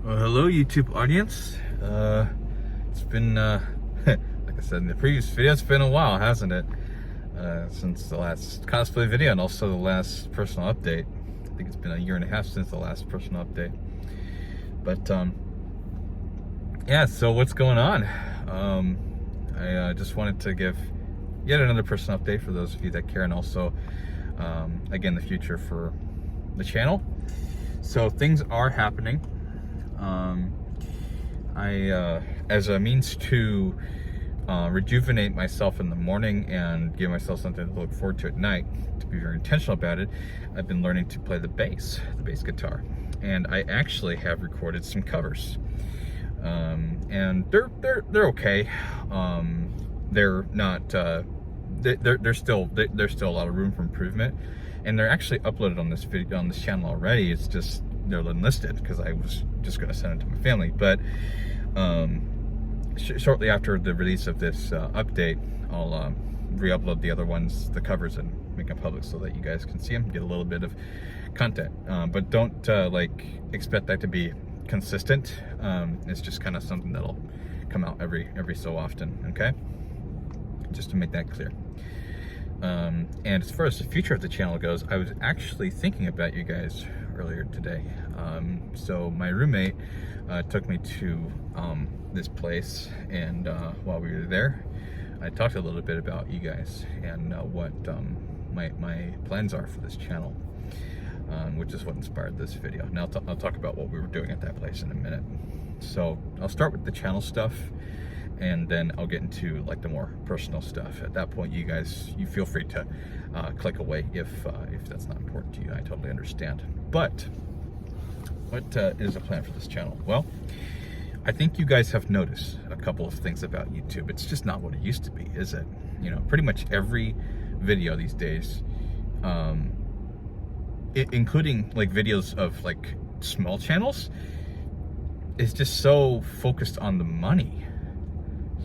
Well, hello YouTube audience. It's been, like I said in the previous video, it's been a while, hasn't it? Since the last cosplay video and also the last personal update. I think it's been a year and a half since the last personal update. But, yeah, so what's going on? I just wanted to give yet another personal update for those of you that care, and also, again, the future for the channel. So things are happening. As a means to rejuvenate myself in the morning and give myself something to look forward to at night, to be very intentional about it, I've been learning to play the bass guitar, and I actually have recorded some covers, and they're okay. They're not. There's still a lot of room for improvement, and they're actually uploaded on this video on this channel already. It's just they're unlisted because I was just going to send it to my family. But shortly after the release of this update, I'll re-upload the other ones, the covers, and make them public so that you guys can see them, get a little bit of content. But don't like expect that to be consistent. It's just kind of something that'll come out every so often. Okay, just to make that clear. And as far as the future of the channel goes, I was actually thinking about you guys earlier today. So my roommate took me to this place, and while we were there, I talked a little bit about you guys and what my plans are for this channel, which is what inspired this video. Now I'll talk about what we were doing at that place in a minute. So I'll start with the channel stuff, and then I'll get into like the more personal stuff. At that point, you feel free to click away if that's not important to you. I totally understand. But what is the plan for this channel? Well, I think you guys have noticed a couple of things about YouTube. It's just not what it used to be, is it? You know, pretty much every video these days, including like videos of like small channels, is just so focused on the money.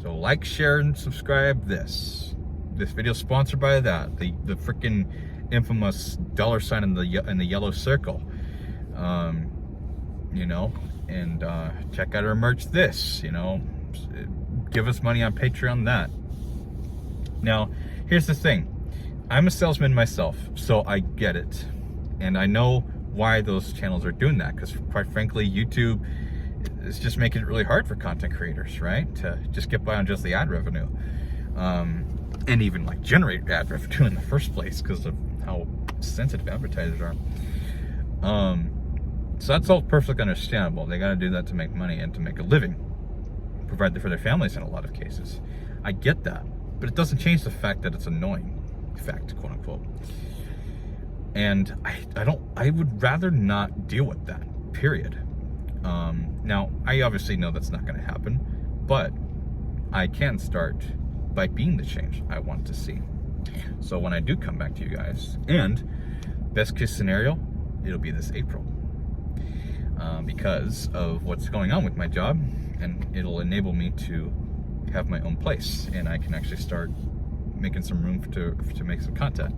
So like, share, and subscribe this video sponsored by that, the freaking infamous $ in the yellow circle, you know, and check out our merch, this, you know, give us money on Patreon, that. Now here's the thing, I'm a salesman myself, so I get it, and I know why those channels are doing that, because quite frankly YouTube is just making it really hard for content creators, right, to just get by on just the ad revenue, and even like generate ad revenue in the first place because of how sensitive advertisers are. So that's all perfectly understandable. They got to do that to make money and to make a living, provide for their families in a lot of cases. I get that, but it doesn't change the fact that it's annoying, fact, quote unquote. And I would rather not deal with that, period. Now, I obviously know that's not going to happen, but I can start by being the change I want to see. So when I do come back to you guys, and best case scenario, it'll be this April, because of what's going on with my job, and it'll enable me to have my own place, and I can actually start making some room to make some content.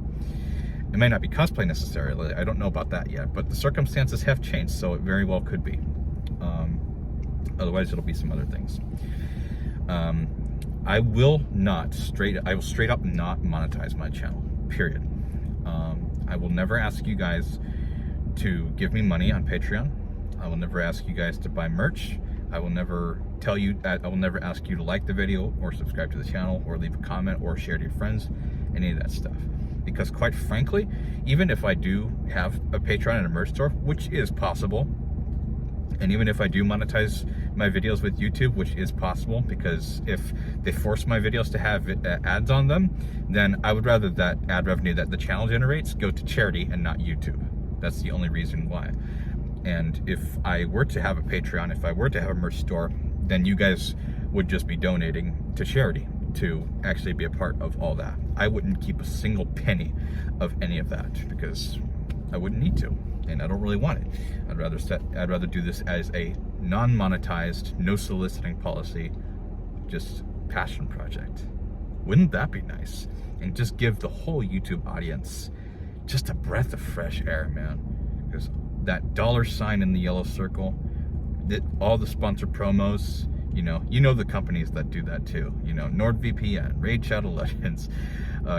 It may not be cosplay necessarily, I don't know about that yet, but the circumstances have changed, so it very well could be. Otherwise, it'll be some other things. I will straight up not monetize my channel, period. I will never ask you guys to give me money on Patreon. I will never ask you guys to buy merch. I will never ask you to like the video or subscribe to the channel or leave a comment or share to your friends, any of that stuff. Because quite frankly, even if I do have a Patreon and a merch store, which is possible, and even if I do monetize my videos with YouTube, which is possible, because if they force my videos to have ads on them, then I would rather that ad revenue that the channel generates go to charity and not YouTube. That's the only reason why. And if I were to have a Patreon, if I were to have a merch store, then you guys would just be donating to charity to actually be a part of all that. I wouldn't keep a single penny of any of that because I wouldn't need to, and I don't really want it. I'd rather do this as a non-monetized, no soliciting policy, just passion project. Wouldn't that be nice? And just give the whole YouTube audience just a breath of fresh air, man. Because that $ in the yellow circle all the sponsor promos, you know the companies that do that too. NordVPN, Raid Shadow Legends,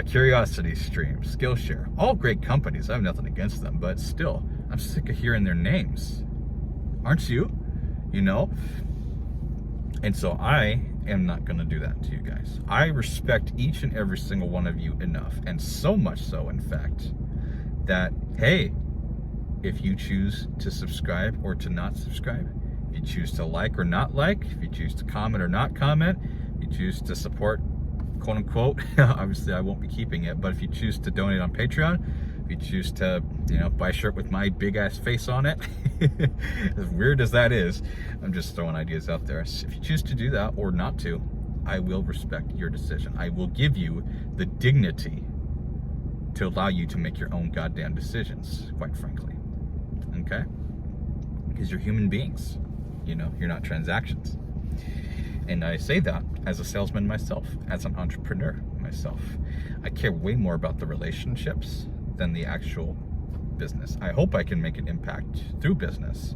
Curiosity Stream, Skillshare, all great companies. I have nothing against them, but still, I'm sick of hearing their names. Aren't you? And so I am not going to do that to you guys. I respect each and every single one of you enough, and so much so, in fact, that, hey, if you choose to subscribe or to not subscribe, if you choose to like or not like, if you choose to comment or not comment, if you choose to support, quote unquote, obviously I won't be keeping it, but if you choose to donate on Patreon, if you choose to, buy a shirt with my big ass face on it, as weird as that is, I'm just throwing ideas out there. So if you choose to do that or not to, I will respect your decision. I will give you the dignity to allow you to make your own goddamn decisions, quite frankly. Okay? Because you're human beings. You're not transactions. And I say that as a salesman myself, as an entrepreneur myself. I care way more about the relationships than the actual business. I hope I can make an impact through business,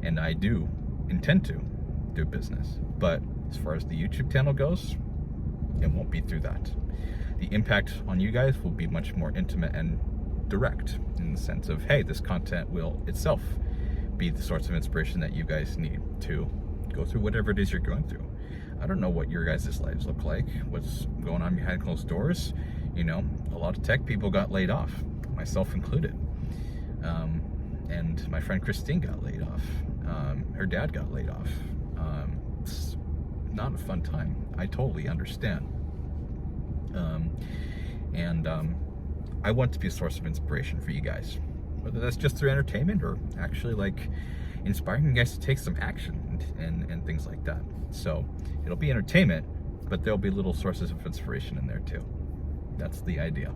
and I do intend to do business. But as far as the YouTube channel goes, it won't be through that. The impact on you guys will be much more intimate and direct, in the sense of, hey, this content will itself be the source of inspiration that you guys need to go through whatever it is you're going through. I don't know what your guys' lives look like, what's going on behind closed doors. A lot of tech people got laid off, myself included. And my friend Christine got laid off. Her dad got laid off. It's not a fun time. I totally understand. I want to be a source of inspiration for you guys, whether that's just through entertainment or actually like inspiring you guys to take some action and things like that. So it'll be entertainment, but there'll be little sources of inspiration in there too. That's the idea.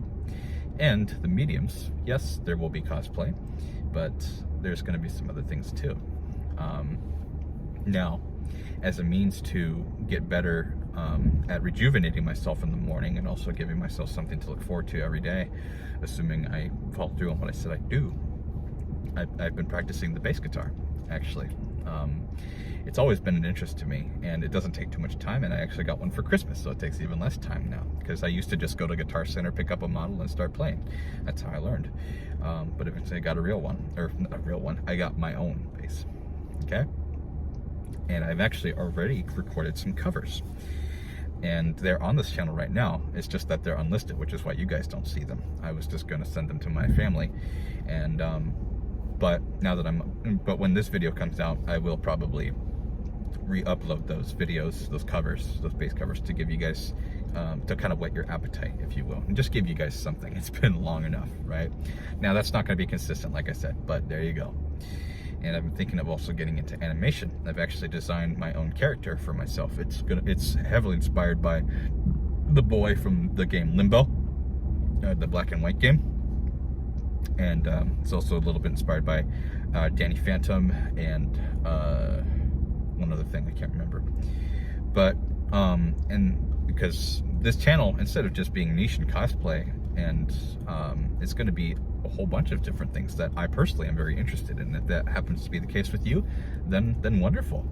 And the mediums, yes, there will be cosplay, but there's going to be some other things too. Now, as a means to get better at rejuvenating myself in the morning, and also giving myself something to look forward to every day, assuming I follow through on what I said I'd do, I've been practicing the bass guitar, actually. It's always been an interest to me, and it doesn't take too much time, and I actually got one for Christmas, so it takes even less time now, because I used to just go to Guitar Center, pick up a model, and start playing. That's how I learned. But eventually I got a real one, or not a real one, I got my own bass, okay? And I've actually already recorded some covers, and they're on this channel right now. It's just that they're unlisted, which is why you guys don't see them. I was just going to send them to my family, and but now that but when this video comes out, I will probably re-upload those videos, those covers, those bass covers, to give you guys to kind of whet your appetite, if you will, and just give you guys something. It's been long enough, right? Now that's not going to be consistent, like I said, but there you go. And I've been thinking of also getting into animation. I've actually designed my own character for myself. It's heavily inspired by the boy from the game Limbo, the black and white game. And it's also a little bit inspired by Danny Phantom and one other thing I can't remember. But and because this channel, instead of just being niche in cosplay, and it's going to be a whole bunch of different things that I personally am very interested in. If that happens to be the case with you, then wonderful.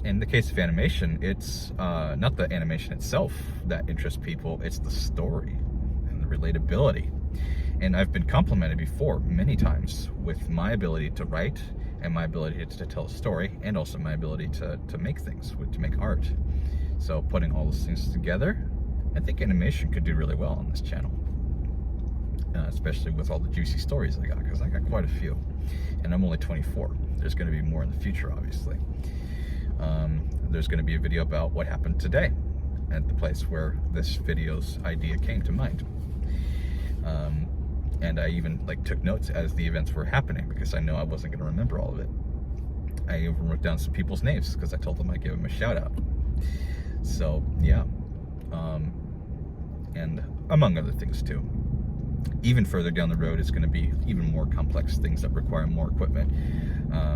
In the case of animation, it's not the animation itself that interests people, it's the story and the relatability. And I've been complimented before many times with my ability to write, and my ability to tell a story, and also my ability to make things, to make art. So putting all those things together, I think animation could do really well on this channel. Especially with all the juicy stories I got, because I got quite a few. And I'm only 24. There's going to be more in the future, obviously. There's going to be a video about what happened today at the place where this video's idea came to mind. And I even took notes as the events were happening, because I know I wasn't going to remember all of it. I even wrote down some people's names because I told them I'd give them a shout out. So yeah, and among other things too. Even further down the road, it's going to be even more complex things that require more equipment,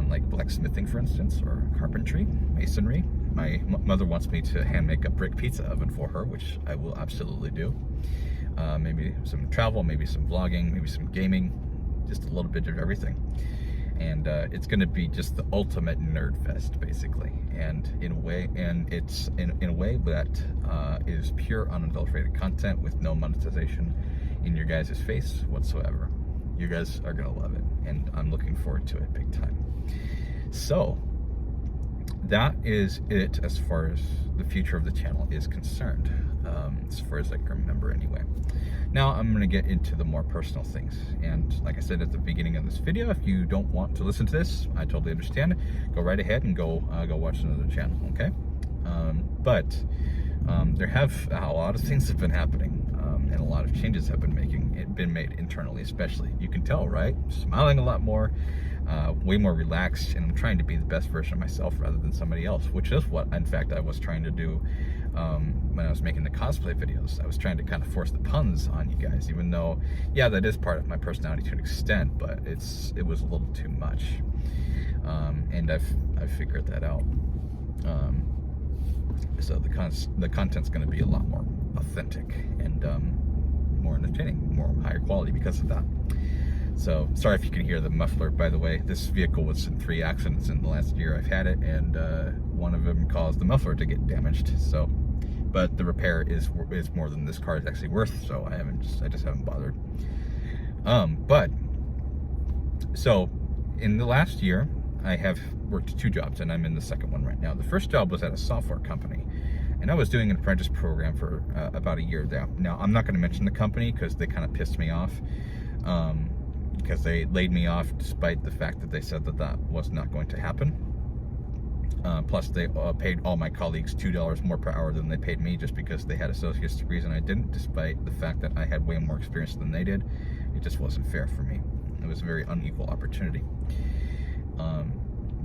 like blacksmithing, for instance, or carpentry, masonry. My mother wants me to hand make a brick pizza oven for her, which I will absolutely do. Maybe some travel, maybe some vlogging, maybe some gaming, just a little bit of everything. and it's going to be just the ultimate nerd fest, basically. And in a way, it's in a way that is pure, unadulterated content with no monetization in your guys' face whatsoever. You guys are going to love it, and I'm looking forward to it big time. So that is it as far as the future of the channel is concerned, as far as I can remember anyway. Now I'm going to get into the more personal things, and like I said at the beginning of this video, if you don't want to listen to this, I totally understand. Go right ahead and go watch another channel, okay? But there have a lot of things have been happening, and a lot of changes have been been made internally, especially. You can tell, right? Smiling a lot more, way more relaxed, and I'm trying to be the best version of myself rather than somebody else, which is what, in fact, I was trying to do when I was making the cosplay videos. I was trying to kind of force the puns on you guys, even though, yeah, that is part of my personality to an extent, but it was a little too much, and I've figured that out. So the content's going to be a lot more authentic and more entertaining, more higher quality because of that. So sorry if you can hear the muffler, by the way. This vehicle was in 3 accidents in the last year I've had it, and one of them caused the muffler to get damaged. So, but the repair is more than this car is actually worth, so I just haven't bothered. But so in the last year I have worked 2 jobs, and I'm in the second one right now. The first job was at a software company, and I was doing an apprentice program for about a year there. Now, I'm not going to mention the company because they kind of pissed me off, because they laid me off despite the fact that they said that was not going to happen. Plus, they paid all my colleagues $2 more per hour than they paid me just because they had associate's degrees and I didn't, despite the fact that I had way more experience than they did. It just wasn't fair for me. It was a very unequal opportunity.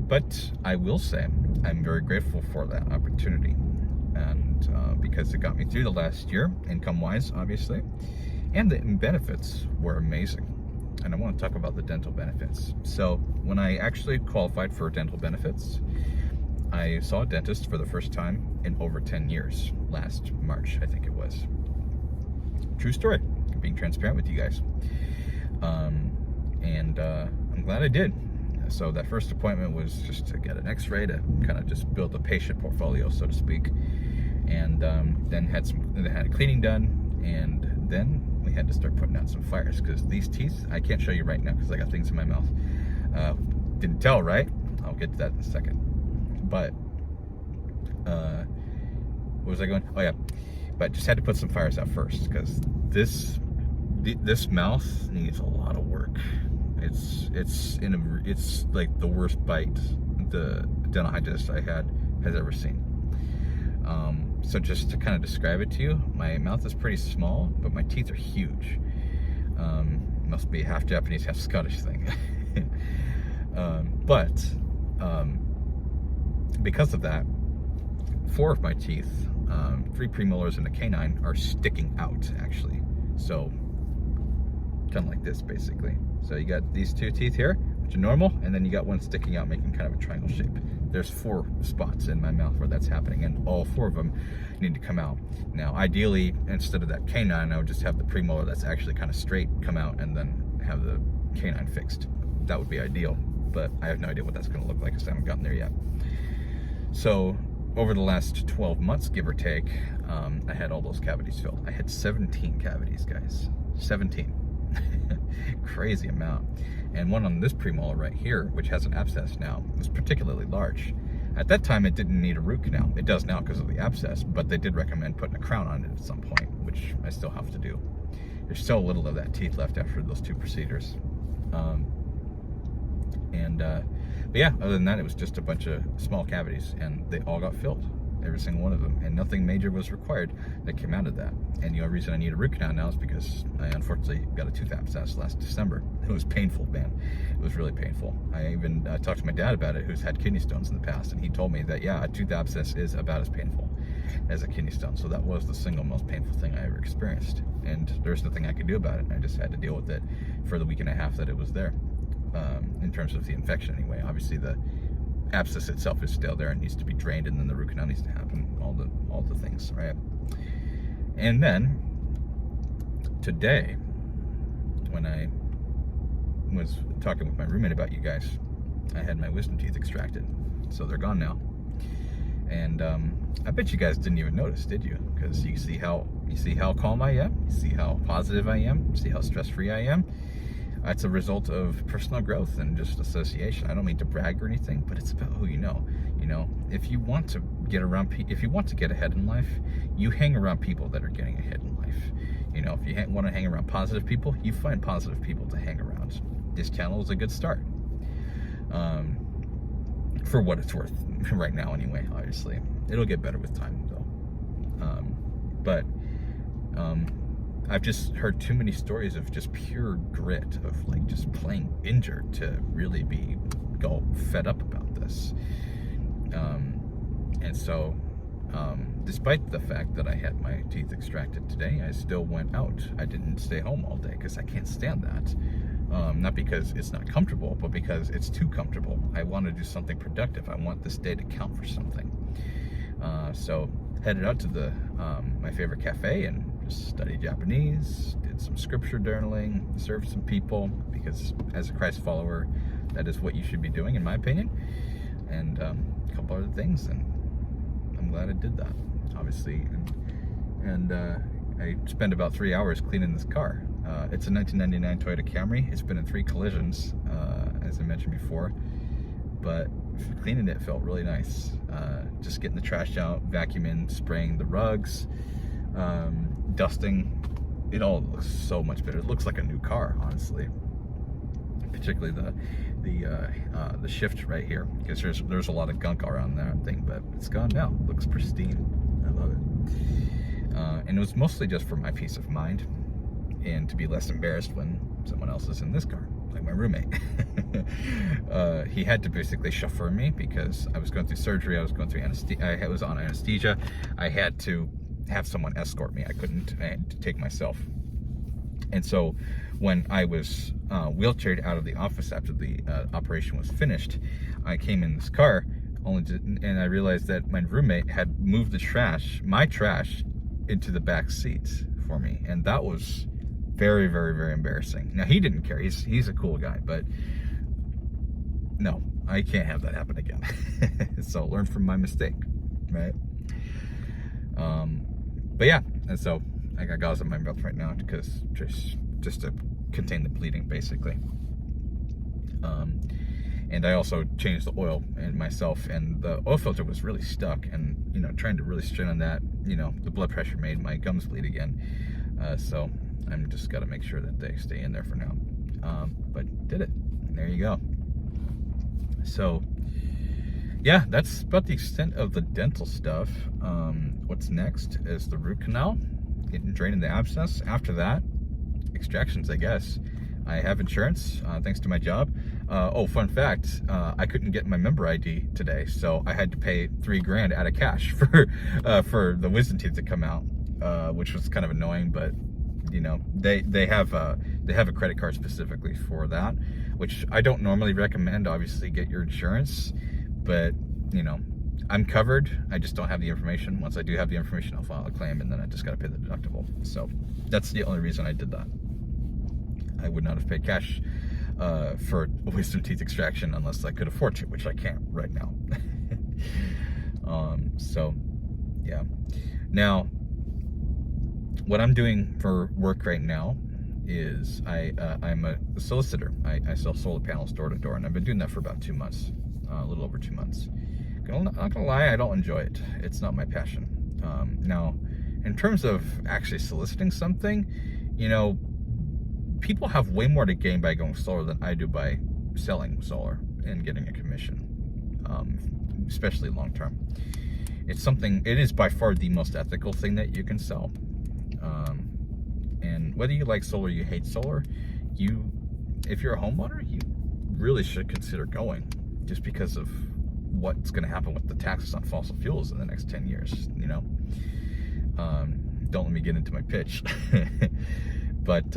But I will say I'm very grateful for that opportunity, and because it got me through the last year, income-wise, obviously, and the benefits were amazing. And I want to talk about the dental benefits. So when I actually qualified for dental benefits, I saw a dentist for the first time in over 10 years, last March, I think it was. True story, I'm being transparent with you guys. And I'm glad I did. So that first appointment was just to get an x-ray to kind of just build a patient portfolio, so to speak. And then had a cleaning done, and then we had to start putting out some fires, because these teeth, I can't show you right now because I got things in my mouth. Didn't tell, right? I'll get to that in a second. But what was I going? Oh yeah, but just had to put some fires out first, because this mouth needs a lot of work. It's like the worst bite the dental hygienist I had has ever seen. So just to kind of describe it to you, my mouth is pretty small, but my teeth are huge. Must be half Japanese, half Scottish thing. But because of that, 4 of my teeth, 3 premolars and a canine, are sticking out actually. So kind of like this basically. So you got these 2 teeth here, which are normal, and then you got one sticking out making kind of a triangle shape. There's 4 spots in my mouth where that's happening, and all 4 of them need to come out. Now, ideally, instead of that canine, I would just have the premolar that's actually kind of straight come out and then have the canine fixed. That would be ideal, but I have no idea what that's going to look like because I haven't gotten there yet. So over the last 12 months, give or take, I had all those cavities filled. I had 17 cavities, guys. 17. Crazy amount. And one on this premolar right here, which has an abscess now, was particularly large. At that time, it didn't need a root canal. It does now because of the abscess, but they did recommend putting a crown on it at some point, which I still have to do. There's so little of that teeth left after those 2 procedures. But yeah, other than that, it was just a bunch of small cavities, and they all got filled, every single one of them, and nothing major was required that came out of that. And the only reason I need a root canal now is because I unfortunately got a tooth abscess last December. It was painful, man. It was really painful. I even talked to my dad about it, who's had kidney stones in the past, and he told me that, yeah, a tooth abscess is about as painful as a kidney stone. So that was the single most painful thing I ever experienced, and there's nothing I could do about it. I just had to deal with it for the week and a half that it was there. In terms of the infection anyway. Obviously the abscess itself is still there and needs to be drained, and then the root canal needs to happen, all the things, right? And then today, when I was talking with my roommate about you guys, I had my wisdom teeth extracted, so they're gone now. And I bet you guys didn't even notice, did you? Because you see how calm I am, you see how positive I am, you see how stress-free I am. It's a result of personal growth and just association. I don't mean to brag or anything, but it's about who you know. You know, if you want to get ahead in life, you hang around people that are getting ahead in life. You know, if you want to hang around positive people, you find positive people to hang around. This channel is a good start. For what it's worth, right now anyway, obviously. It'll get better with time, though. I've just heard too many stories of just pure grit, of like just playing injured to really go fed up about this. And so, despite the fact that I had my teeth extracted today, I still went out. I didn't stay home all day because I can't stand that. Not because it's not comfortable, but because it's too comfortable. I want to do something productive. I want this day to count for something. So headed out to my favorite cafe and just studied Japanese, did some scripture journaling, served some people, because as a Christ follower, that is what you should be doing, in my opinion. And a couple other things, and I'm glad I did that, obviously. And I spent about 3 hours cleaning this car. It's a 1999 Toyota Camry. It's been in 3 collisions, as I mentioned before, but cleaning it felt really nice. Just getting the trash out, vacuuming, spraying the rugs, dusting. It all looks so much better. It looks like a new car, honestly. Particularly the shift right here, because there's a lot of gunk around that thing, but it's gone now. It looks pristine. I love it. And it was mostly just for my peace of mind, and to be less embarrassed when someone else is in this car, like my roommate. He had to basically chauffeur me because I was going through surgery. I was going through anesthesia. I was on anesthesia. I had to have someone escort me. I had to take myself. And so when I was wheelchaired out of the office after the operation was finished, I came in this car and I realized that my roommate had moved my trash into the back seat for me. And that was very, very, very embarrassing. Now, he didn't care. He's a cool guy, but no, I can't have that happen again. So learn from my mistake, right? But yeah, and so I got gauze in my mouth right now because just to contain the bleeding, basically. And I also changed the oil and myself, and the oil filter was really stuck, and trying to really strain on that, the blood pressure made my gums bleed again. So I'm just got to make sure that they stay in there for now. But did it. And there you go. So yeah, that's about the extent of the dental stuff. What's next is the root canal, draining the abscess. After that, extractions, I guess. I have insurance, thanks to my job. Oh, fun fact, I couldn't get my member ID today, so I had to pay $3 grand out of cash for the wisdom teeth to come out, which was kind of annoying, but they have a credit card specifically for that, which I don't normally recommend. Obviously, get your insurance, but I'm covered. I just don't have the information. Once I do have the information, I'll file a claim, and then I just got to pay the deductible. So that's the only reason I did that. I would not have paid cash for a wisdom teeth extraction unless I could afford to, which I can't right now. So yeah. Now, what I'm doing for work right now is I'm a solicitor. I sell solar panels door to door, and I've been doing that for about 2 months, a little over 2 months. Not gonna lie, I don't enjoy it. It's not my passion. Now, in terms of actually soliciting something, people have way more to gain by going solar than I do by selling solar and getting a commission, especially long term. It is by far the most ethical thing that you can sell. And whether you like solar or you hate solar, if you're a homeowner, you really should consider going, just because of what's going to happen with the taxes on fossil fuels in the next 10 years. Don't let me get into my pitch. But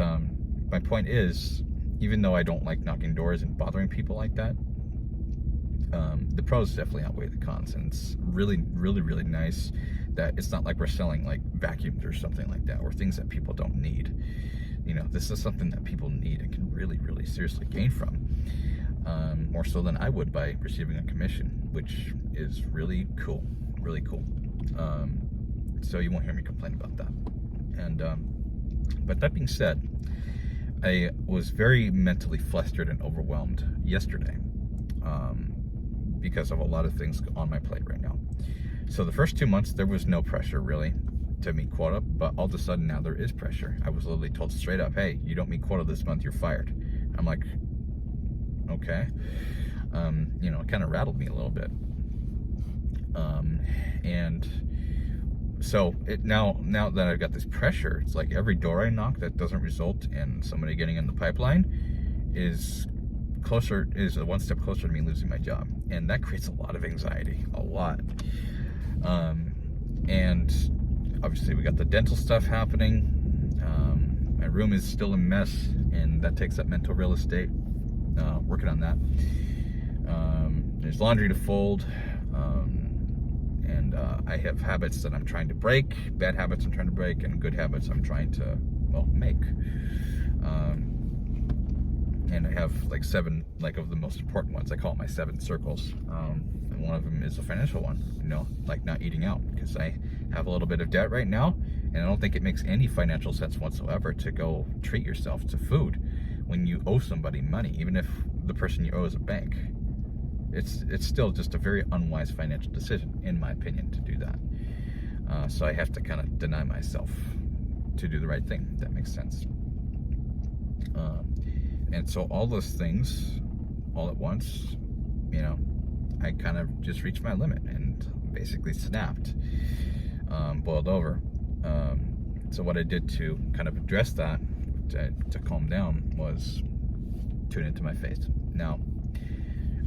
my point is, even though I don't like knocking doors and bothering people like that, the pros definitely outweigh the cons, and it's really, really, really nice that it's not like we're selling like vacuums or something like that, or things that people don't need. This is something that people need and can really, really seriously gain from. more so than I would by receiving a commission, which is really cool, really cool. So you won't hear me complain about that. And but that being said, I was very mentally flustered and overwhelmed yesterday because of a lot of things on my plate right now. So the first 2 months, there was no pressure really to meet quota, but all of a sudden now there is pressure. I was literally told straight up, hey, you don't meet quota this month, you're fired. I'm like, okay. You know, it kind of rattled me a little bit. And so now that I've got this pressure, it's like every door I knock that doesn't result in somebody getting in the pipeline is a one step closer to me losing my job. And that creates a lot of anxiety, a lot. And obviously we got the dental stuff happening. My room is still a mess, and that takes up mental real estate. Working on that. There's laundry to fold. And I have habits that I'm trying to break, bad habits I'm trying to break, and good habits I'm trying to, well, make. And I have like 7, like, of the most important ones. I call it my 7 circles. And one of them is a financial one, you know, like not eating out, because I have a little bit of debt right now, and I don't think it makes any financial sense whatsoever to go treat yourself to food when you owe somebody money, even if the person you owe is a bank. It's still just a very unwise financial decision, in my opinion, to do that. So I have to kind of deny myself to do the right thing, if that makes sense. And so all those things, all at once, you know, I kind of just reached my limit and basically snapped, boiled over. So what I did to kind of address that, to calm down, was tune into my faith. Now,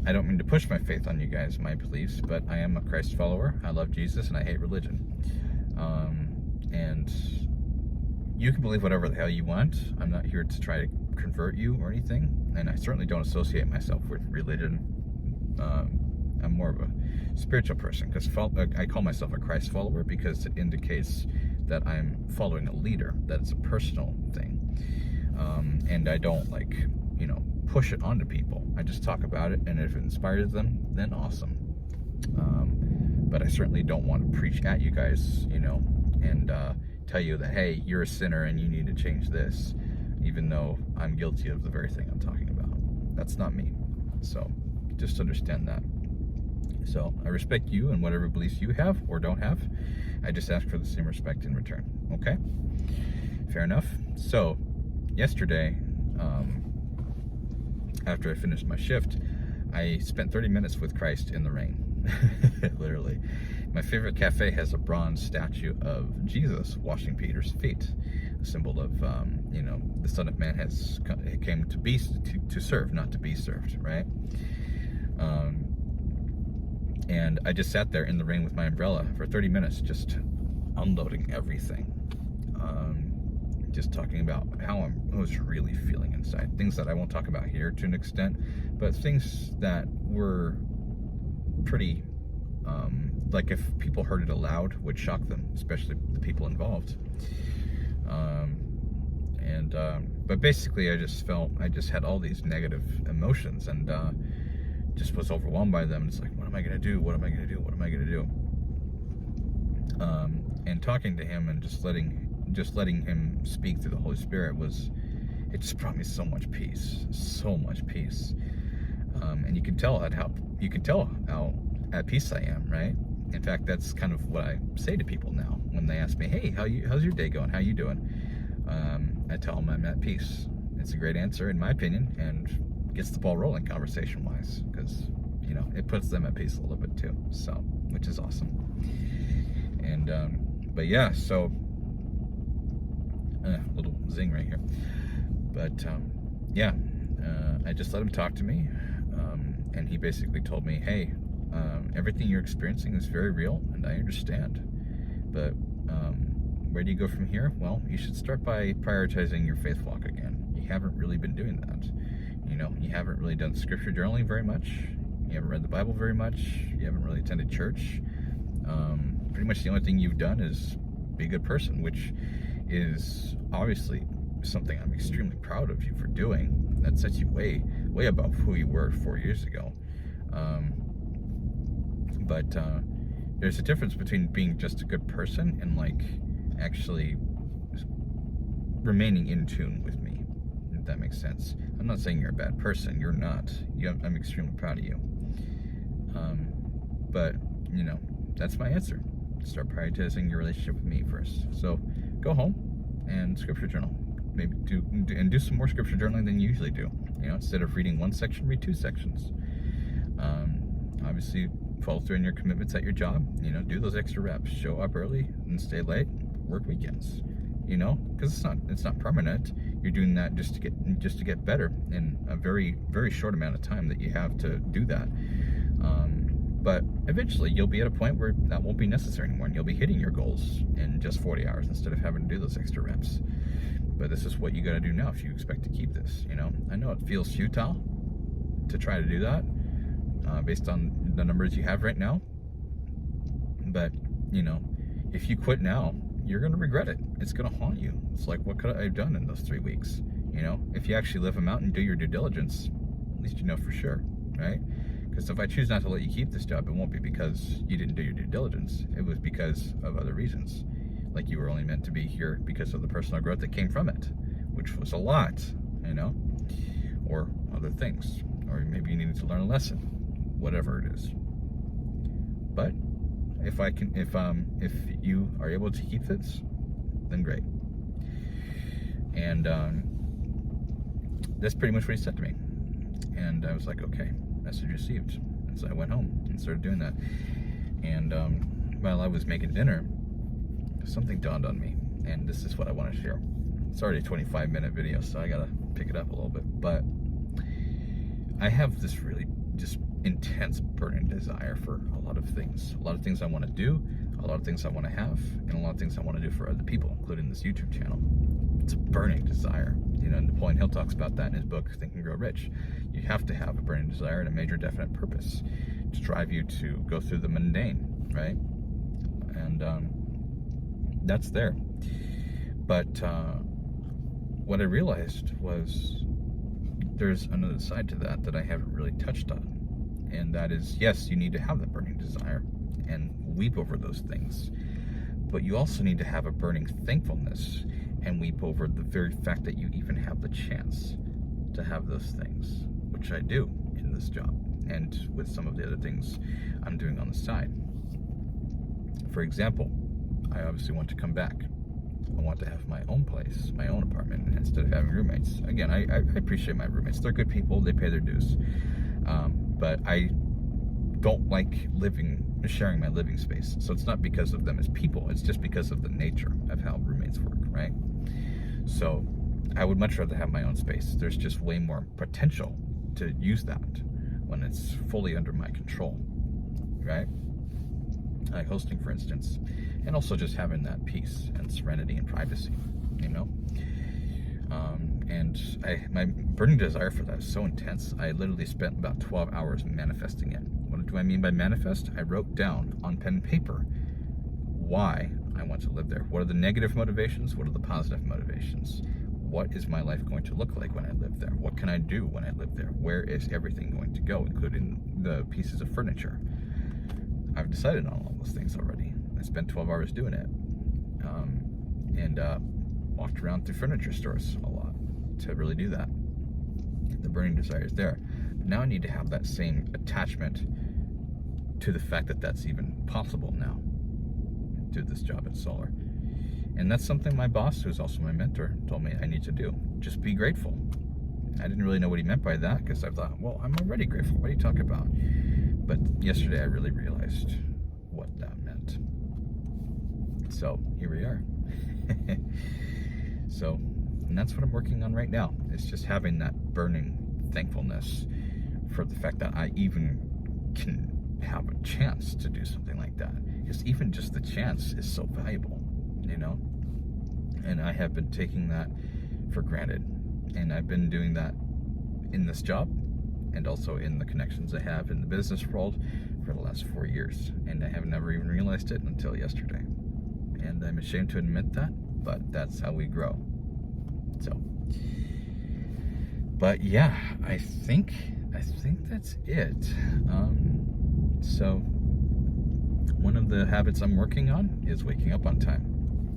I don't mean to push my faith on you guys, my beliefs, but I am a Christ follower. I love Jesus and I hate religion. And you can believe whatever the hell you want. I'm not here to try to convert you or anything, and I certainly don't associate myself with religion. I'm more of a spiritual person, because I call myself a Christ follower because it indicates that I'm following a leader, that it's a personal thing. And I don't, like, you know, push it onto people. I just talk about it, and if it inspires them, then awesome. But I certainly don't want to preach at you guys, you know, and tell you that, hey, you're a sinner and you need to change this, even though I'm guilty of the very thing I'm talking about. That's not me. So just understand that. So I respect you and whatever beliefs you have or don't have. I just ask for the same respect in return. Okay? Fair enough. So yesterday, after I finished my shift, I spent 30 minutes with Christ in the rain. Literally. My favorite cafe has a bronze statue of Jesus washing Peter's feet, a symbol of, you know, the Son of Man came to serve, not to be served, right? And I just sat there in the rain with my umbrella for 30 minutes, just unloading everything. Just talking about how I was really feeling inside. Things that I won't talk about here to an extent, but things that were pretty, like, if people heard it aloud, would shock them, especially the people involved. But basically I just had all these negative emotions, and just was overwhelmed by them. It's like, what am I gonna do? What am I gonna do? What am I gonna do? And talking to him and just letting him speak through the Holy Spirit it just brought me so much peace, and you can tell how at peace I am, right? In fact, that's kind of what I say to people now when they ask me, hey, how's your day going? How you doing? I tell them I'm at peace. It's a great answer, in my opinion, and gets the ball rolling conversation-wise, because, you know, it puts them at peace a little bit too, so, which is awesome. And but yeah, so a little zing right here. But yeah, I just let him talk to me, and he basically told me, hey, everything you're experiencing is very real, and I understand, but where do you go from here? Well, you should start by prioritizing your faith walk again. You haven't really been doing that. You know, you haven't really done scripture journaling very much. You haven't read the Bible very much. You haven't really attended church. Pretty much the only thing you've done is be a good person, which is obviously something I'm extremely proud of you for doing. That sets you way above who you were 4 years ago. But there's a difference between being just a good person and like actually remaining in tune with me, if that makes sense. I'm not saying you're a bad person. You're not. I'm extremely proud of you. But you know, that's my answer. Start prioritizing your relationship with me first. So go home and scripture journal. Maybe do some more scripture journaling than you usually do. You know, instead of reading one section, read 2 sections. Obviously, follow through in your commitments at your job. You know, do those extra reps. Show up early and stay late. Work weekends. You know, because it's not permanent. You're doing that just to get better in a very short amount of time that you have to do that. But eventually you'll be at a point where that won't be necessary anymore, and you'll be hitting your goals in just 40 hours instead of having to do those extra reps. But this is what you got to do now if you expect to keep this. You know, I know it feels futile to try to do that based on the numbers you have right now. But you know, if you quit now, you're going to regret it. It's going to haunt you. It's like, what could I have done in those 3 weeks? You know, if you actually live them out and do your due diligence, at least you know for sure, right? Because if I choose not to let you keep this job, it won't be because you didn't do your due diligence. It was because of other reasons. Like you were only meant to be here because of the personal growth that came from it, which was a lot, you know, or other things. Or maybe you needed to learn a lesson, whatever it is. But if you are able to keep this, then great. And that's pretty much what he said to me. And I was like, okay, message received. And so I went home and started doing that. And while I was making dinner, something dawned on me, and this is what I want to share. It's already a 25-minute video, so I gotta pick it up a little bit. But I have this really just intense burning desire for a lot of things I want to do, a lot of things I want to have, and a lot of things I want to do for other people, including this YouTube channel. It's a burning desire. You know, Napoleon Hill talks about that in his book Think and Grow Rich. You have to have a burning desire and a major definite purpose to drive you to go through the mundane, right? And that's there. But what I realized was there's another side to that I haven't really touched on. And that is, yes, you need to have that burning desire and weep over those things. But you also need to have a burning thankfulness and weep over the very fact that you even have the chance to have those things, which I do in this job and with some of the other things I'm doing on the side. For example, I obviously want to come back. I want to have my own place, my own apartment, instead of having roommates. Again, I appreciate my roommates. They're good people. They pay their dues. But I don't like sharing my living space. So it's not because of them as people. It's just because of the nature of how roommates work, right? So I would much rather have my own space. There's just way more potential to use that when it's fully under my control, right? Like hosting, for instance, and also just having that peace and serenity and privacy, you know? And my burning desire for that is so intense, I literally spent about 12 hours manifesting it. What do I mean by manifest? I wrote down on pen and paper why I want to live there. What are the negative motivations? What are the positive motivations? What is my life going to look like when I live there? What can I do when I live there? Where is everything going to go, including the pieces of furniture? I've decided on all those things already. I spent 12 hours doing it. And walked around through furniture stores a lot to really do that. The burning desire is there. But now I need to have that same attachment to the fact that that's even possible now, do this job at Solar. And that's something my boss, who's also my mentor, told me I need to do. Just be grateful. I didn't really know what he meant by that, because I thought, well, I'm already grateful. What are you talking about? But yesterday I really realized what that meant. So here we are. So, and that's what I'm working on right now. It's just having that burning thankfulness for the fact that I even can have a chance to do something like that. Because even just the chance is so valuable, you know? And I have been taking that for granted. And I've been doing that in this job and also in the connections I have in the business world for the last 4 years. And I have never even realized it until yesterday. And I'm ashamed to admit that, but that's how we grow. So, but yeah, I think that's it. So one of the habits I'm working on is waking up on time.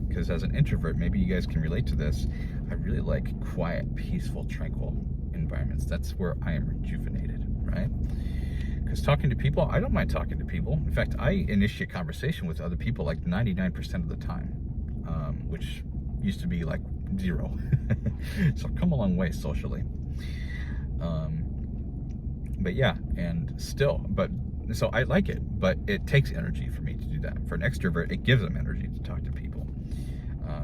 Because as an introvert, maybe you guys can relate to this, I really like quiet, peaceful, tranquil environments. That's where I am rejuvenated, right? Because talking to people, I don't mind talking to people. In fact, I initiate conversation with other people like 99% of the time, which used to be like 0. So I've come a long way socially. But yeah, and still, so I like it, but it takes energy for me to do that. For an extrovert, it gives them energy to talk to people.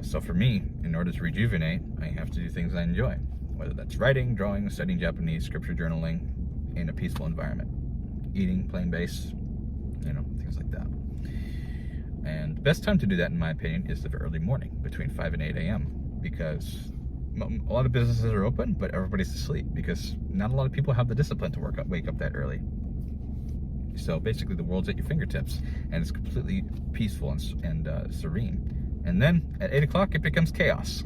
So for me, in order to rejuvenate, I have to do things I enjoy, whether that's writing, drawing, studying Japanese, scripture journaling in a peaceful environment, eating, playing bass, things like that. And the best time to do that, in my opinion, is the early morning, between 5 and 8 a.m. because a lot of businesses are open, but everybody's asleep because not a lot of people have the discipline to wake up that early. So basically the world's at your fingertips and it's completely peaceful and serene. And then at 8 o'clock it becomes chaos.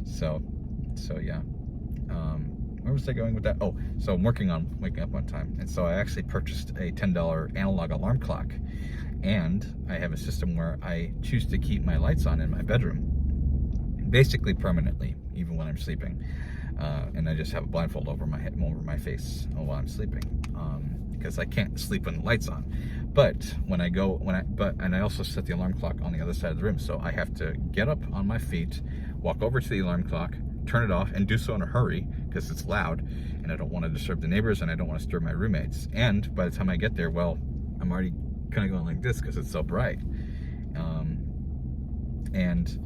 So yeah. Where was I going with that? Oh, so I'm working on waking up on time. And so I actually purchased a $10 analog alarm clock. And I have a system where I choose to keep my lights on in my bedroom, basically permanently, even when I'm sleeping. And I just have a blindfold over my head, over my face while I'm sleeping, because I can't sleep when the light's on. But and I also set the alarm clock on the other side of the room, so I have to get up on my feet, walk over to the alarm clock, turn it off, and do so in a hurry because it's loud, and I don't want to disturb the neighbors, and I don't want to disturb my roommates. And by the time I get there, well, I'm already kind of going like this because it's so bright. And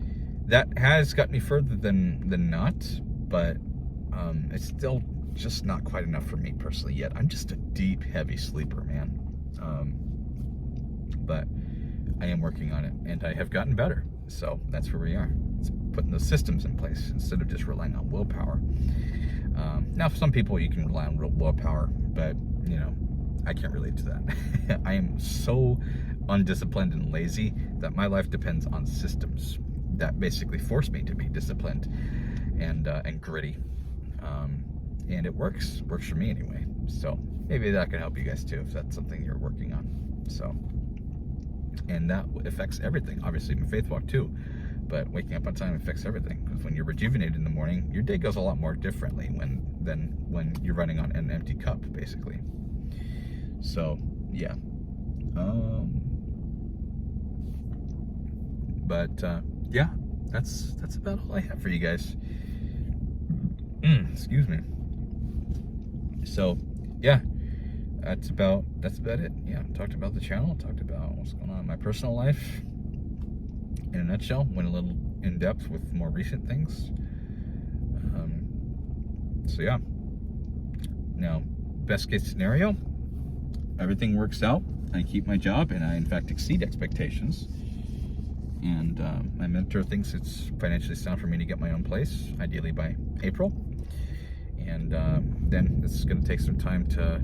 that has got me further than not, but it's still just not quite enough for me personally yet. I'm just a deep, heavy sleeper, man. But I am working on it, and I have gotten better. So that's where we are. It's putting those systems in place instead of just relying on willpower. Now, for some people, you can rely on real willpower, but I can't relate to that. I am so undisciplined and lazy that my life depends on systems that basically force me to be disciplined and gritty. And it works for me anyway. So maybe that can help you guys too, if that's something you're working on. So, and that affects everything. Obviously my faith walk too, but waking up on time affects everything, because when you're rejuvenated in the morning, your day goes a lot more differently than when you're running on an empty cup, basically. So yeah. Yeah, that's about all I have for you guys. Excuse me. So yeah, that's about it. Yeah, talked about the channel, talked about what's going on in my personal life in a nutshell, went a little in depth with more recent things. So yeah, now best case scenario, everything works out, I keep my job, and I in fact exceed expectations, and my mentor thinks it's financially sound for me to get my own place, ideally by April. And then it's going to take some time to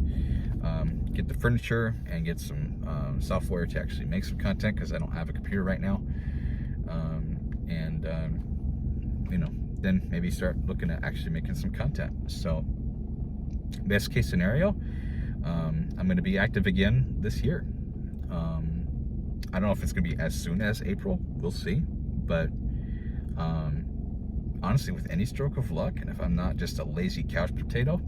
get the furniture and get some software to actually make some content, because I don't have a computer right now. Then maybe start looking at actually making some content. So best case scenario, I'm going to be active again this year. I don't know if it's going to be as soon as April. We'll see. But honestly, with any stroke of luck, and if I'm not just a lazy couch potato,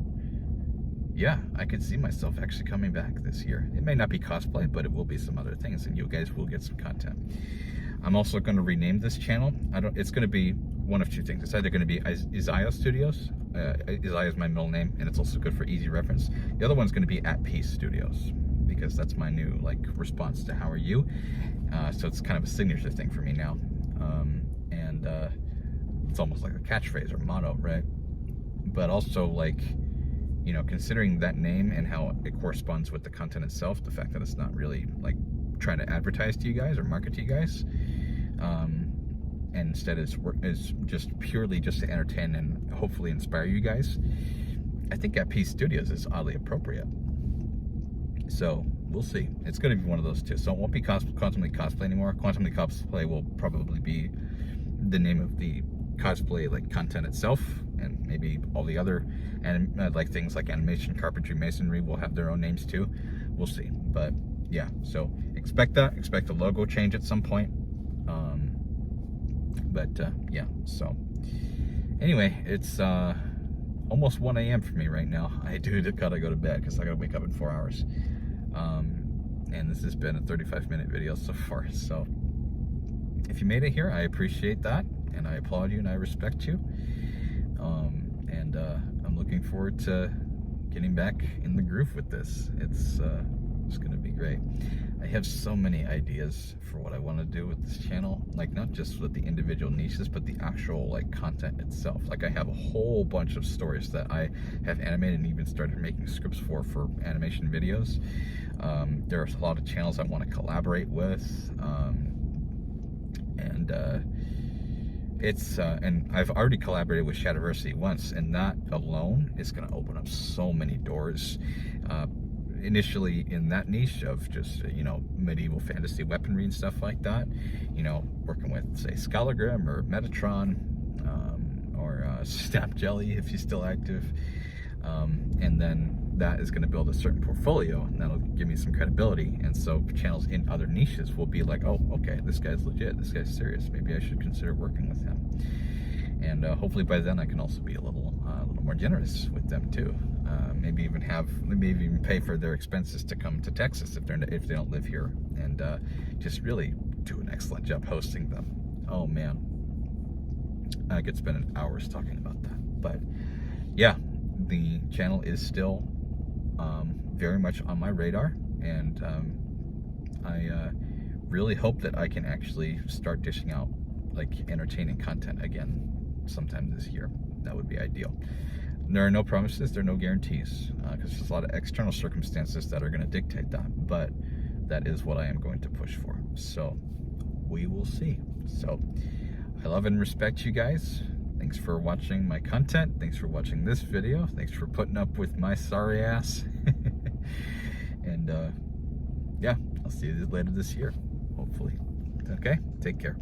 yeah, I could see myself actually coming back this year. It may not be cosplay, but it will be some other things, and you guys will get some content. I'm also going to rename this channel. It's going to be one of two things. It's either going to be Isaiah Studios. Isaiah is my middle name, and it's also good for easy reference. The other one's going to be At Peace Studios, because that's my new response to How Are You. So it's kind of a signature thing for me now. It's almost like a catchphrase or motto, right? But also, considering that name and how it corresponds with the content itself, the fact that it's not really trying to advertise to you guys or market to you guys, and instead is just purely just to entertain and hopefully inspire you guys, I think At Peace Studios is oddly appropriate. So we'll see. It's going to be one of those two. So it won't be Quantumly Cosplay anymore. Quantumly Cosplay will probably be the name of the cosplay like content itself, and maybe all the other like things like animation, carpentry, masonry will have their own names too. We'll see. But yeah, so expect that. Expect a logo change at some point. Yeah, so anyway, it's almost 1 a.m. for me right now. I gotta go to bed because I gotta wake up in 4 hours. And this has been a 35-minute video so far. So if you made it here, I appreciate that, and I applaud you, and I respect you. I'm looking forward to getting back in the groove with this. It's gonna be great. I have so many ideas for what I want to do with this channel, like not just with the individual niches, but the actual like content itself. Like I have a whole bunch of stories that I have animated and even started making scripts for animation videos. There's a lot of channels I want to collaborate with, and I've already collaborated with Shadowversity once, and that alone is going to open up so many doors. Initially in that niche of just, you know, medieval fantasy weaponry and stuff like that, you know, working with, say, Scalagrim or Metatron, or Snap Jelly if he's still active, and then that is going to build a certain portfolio, and that'll give me some credibility. And so channels in other niches will be like, oh, okay, this guy's legit, this guy's serious, maybe I should consider working with him. And hopefully by then I can also be a little more generous with them too. Maybe even pay for their expenses to come to Texas if they don't live here, and just really do an excellent job hosting them. Oh man, I could spend hours talking about that. But yeah, the channel is still very much on my radar, and I really hope that I can actually start dishing out like entertaining content again sometime this year. That would be ideal. There are no promises, there are no guarantees, because there's a lot of external circumstances that are going to dictate that, but that is what I am going to push for. So we will see. So I love and respect you guys. Thanks for watching my content. Thanks for watching this video. Thanks for putting up with my sorry ass. And yeah, I'll see you later this year, hopefully. Okay, take care.